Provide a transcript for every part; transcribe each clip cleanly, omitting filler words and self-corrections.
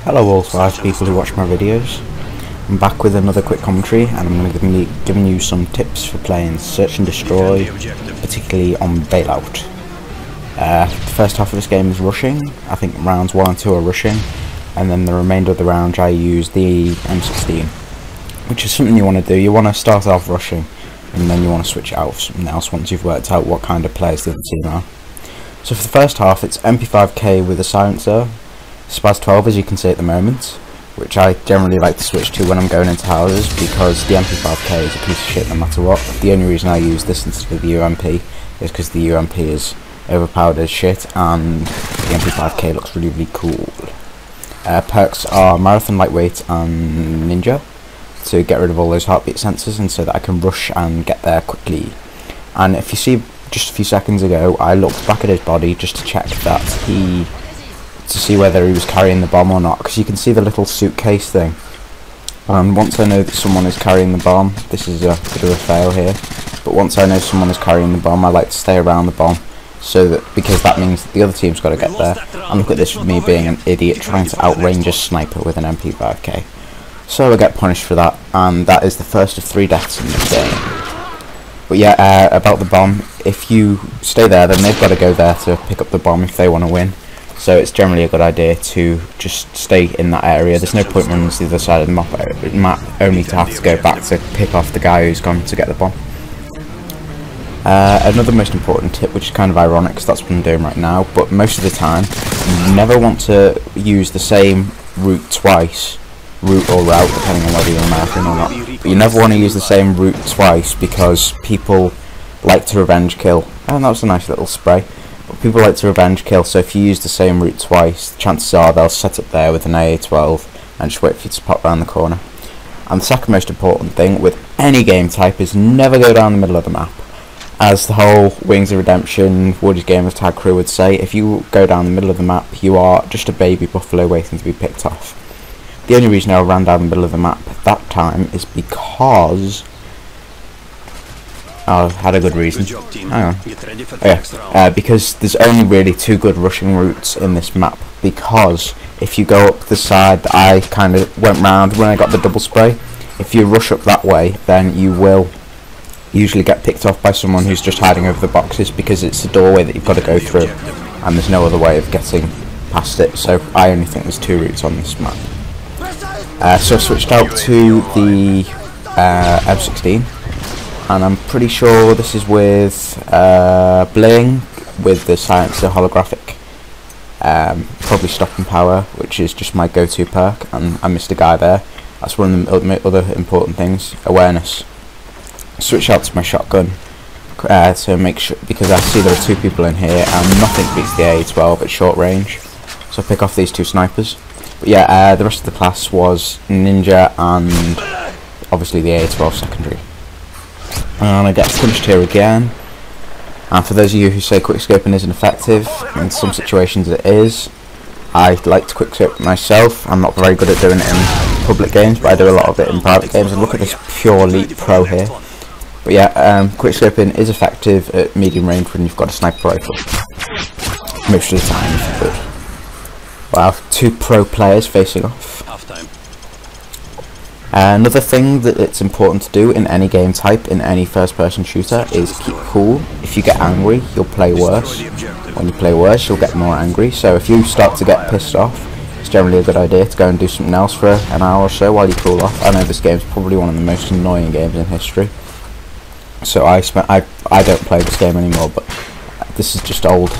Hello all 5 people who watch my videos. I'm back with another quick commentary, and I'm going to be giving you some tips for playing Search and Destroy, particularly on Bailout. The first half of this game is rushing. I think rounds 1 and 2 are rushing, and then the remainder of the round I use the M16, which is something you want to do. You want to start off rushing, and then you want to switch it out for something else once you've worked out what kind of players the other team are. So for the first half, it's MP5K with a silencer, Spaz 12 as you can see at the moment, which I generally like to switch to when I'm going into houses because the MP5K is a piece of shit no matter what. The only reason I use this instead of the UMP is because the UMP is overpowered as shit and the MP5K looks really, really cool. Perks are Marathon, Lightweight and Ninja to get rid of all those heartbeat sensors and so that I can rush and get there quickly. And if you see, just a few seconds ago I looked back at his body just to check that to see whether he was carrying the bomb or not, because you can see the little suitcase thing, and once I know that someone is carrying the bomb, this is a bit of a fail here, but once I know someone is carrying the bomb I like to stay around the bomb, so that because that means that the other team's got to get there. And look at this with me being an idiot trying to outrange a sniper with an MP5K, so I get punished for that, and that is the first of 3 deaths in this game. But yeah, about the bomb, if you stay there then they've got to go there to pick up the bomb if they want to win. So it's generally a good idea to just stay in that area. There's no point running to the other side of the map only to have to go back to pick off the guy who's gone to get the bomb. Another most important tip, which is kind of ironic because that's what I'm doing right now, but most of the time you never want to use the same route twice, route or route depending on whether you're American or not, but you never want to use the same route twice because people like to revenge kill. And that was a nice little spray. People like to revenge kill, so if you use the same route twice, chances are they'll set up there with an AA-12 and just wait for you to pop around the corner. And the second most important thing with any game type is never go down the middle of the map. As the whole Wings of Redemption, Woody's Game of Tag crew would say, if you go down the middle of the map, you are just a baby buffalo waiting to be picked off. The only reason I ran down the middle of the map that time is because I had a good reason. Hang on. Oh, yeah. Because there's only really 2 good rushing routes in this map, because if you go up the side that I kind of went round when I got the double spray, if you rush up that way then you will usually get picked off by someone who's just hiding over the boxes, because it's a doorway that you've got to go through and there's no other way of getting past it. So I only think there's 2 routes on this map. So I switched out to the M16, and I'm pretty sure this is with Bling with the silencer holographic, probably stopping power, which is just my go-to perk, and I missed a guy there. That's one of the other important things, awareness. Switch out to my shotgun to make sure, because I see there are 2 people in here and nothing beats the AA-12 at short range, so I pick off these 2 snipers. But yeah, the rest of the class was Ninja and obviously the AA-12 secondary. And I get punched here again, and for those of you who say quickscoping isn't effective, in some situations it is. I like to quickscope myself. I'm not very good at doing it in public games, but I do a lot of it in private games, and look at this pure elite pro here. But yeah, quickscoping is effective at medium range when you've got a sniper rifle, most of the time if you could. Well, 2 pro players facing off. Another thing that it's important to do in any game type, in any first-person shooter, is keep cool. If you get angry, you'll play worse. When you play worse, you'll get more angry. So if you start to get pissed off, it's generally a good idea to go and do something else for an hour or so while you cool off. I know this game's probably one of the most annoying games in history, so I don't play this game anymore. But this is just old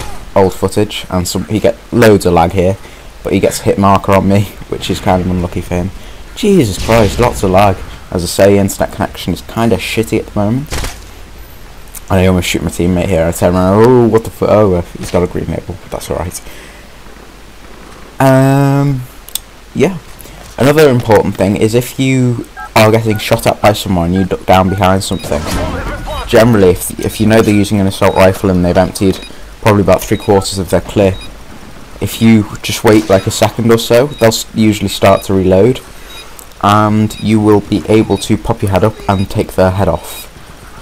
footage, and he get loads of lag here, but he gets a hit marker on me, which is kind of unlucky for him. Jesus Christ, lots of lag. As I say, internet connection is kind of shitty at the moment. I almost shoot my teammate here. I turn around, oh, what the fuck? Oh, he's got a green label. That's alright. Yeah. Another important thing is if you are getting shot at by someone, you duck down behind something. Generally, if you know they're using an assault rifle and they've emptied probably about 3/4 of their clip, if you just wait like a second or so, they'll usually start to reload, and you will be able to pop your head up and take their head off,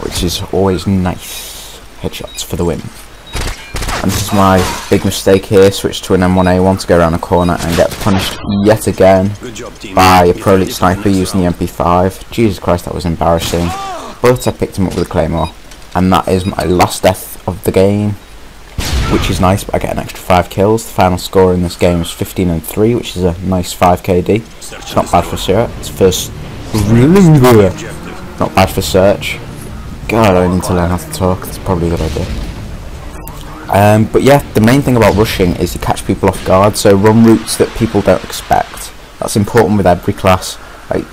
which is always nice. Headshots for the win. And this is my big mistake here, switch to an M1A1 to go around a corner and get punished yet again by a Pro Elite Sniper using the MP5. Jesus Christ, that was embarrassing. But I picked him up with a Claymore. And that is my last death of the game, which is nice, but I get an extra 5 kills. The final score in this game is 15-3, which is a nice 5 KD. It's not bad for search. It's first... Not bad for search. God, I need to learn how to talk. That's probably a good idea. But yeah, the main thing about rushing is you catch people off guard, so run routes that people don't expect. That's important with every class. Like,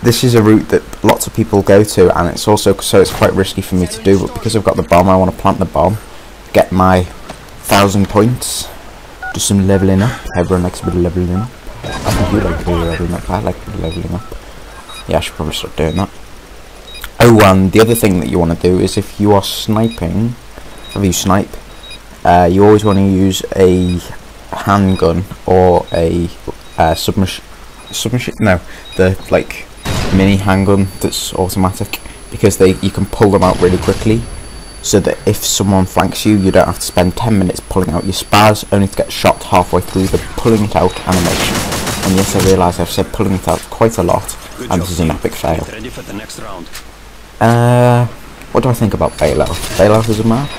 this is a route that lots of people go to, and it's also, so it's quite risky for me to do, but because I've got the bomb, I want to plant the bomb, get my 1,000 points, do some leveling up. Everyone likes a bit of leveling up. I think you like a bit of leveling up. I like a bit of leveling up. Yeah, I should probably start doing that. Oh, and the other thing that you want to do is if you are sniping, if you snipe, you always want to use a handgun or a submachine. No, the like mini handgun that's automatic, because you can pull them out really quickly. So that if someone flanks you, you don't have to spend 10 minutes pulling out your spaz, only to get shot halfway through the pulling it out animation. And yes, I realise I've said pulling it out quite a lot, and this is an epic fail. What do I think about Bailout? Bailout as a map?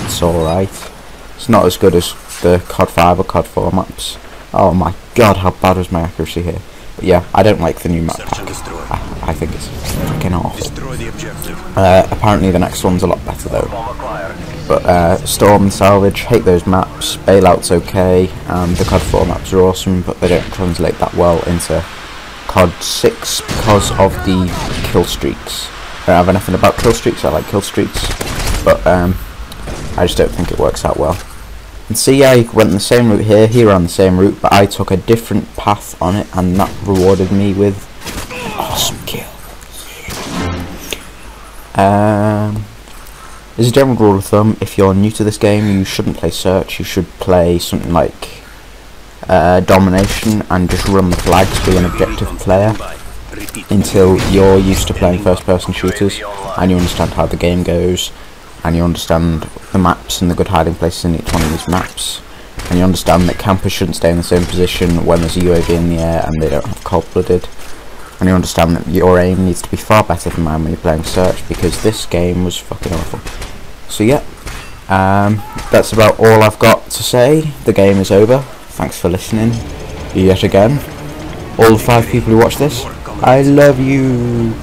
It's alright. It's not as good as the COD 5 or COD 4 maps. Oh my god, how bad was my accuracy here. But yeah, I don't like the new map pack. I think it's freaking awful. Apparently the next one's a lot better though. But Storm and Salvage, hate those maps. Bailout's okay, and the COD 4 maps are awesome, but they don't translate that well into COD 6 because of the kill streaks. I don't have anything about kill streaks, I like kill streaks, but I just don't think it works out well. And see, I went the same route here, he ran the same route, but I took a different path on it, and that rewarded me with an awesome kill. As a general rule of thumb, if you're new to this game, you shouldn't play search, you should play something like domination and just run the flags, be an objective player until you're used to playing first person shooters and you understand how the game goes, and you understand the maps and the good hiding places in each one of these maps, and you understand that campers shouldn't stay in the same position when there's a UAV in the air and they don't have cold-blooded, and you understand that your aim needs to be far better than mine when you're playing search, because this game was fucking awful. So yeah, that's about all I've got to say. The game is over. Thanks for listening yet again. All the 5 people who watch this, I love you.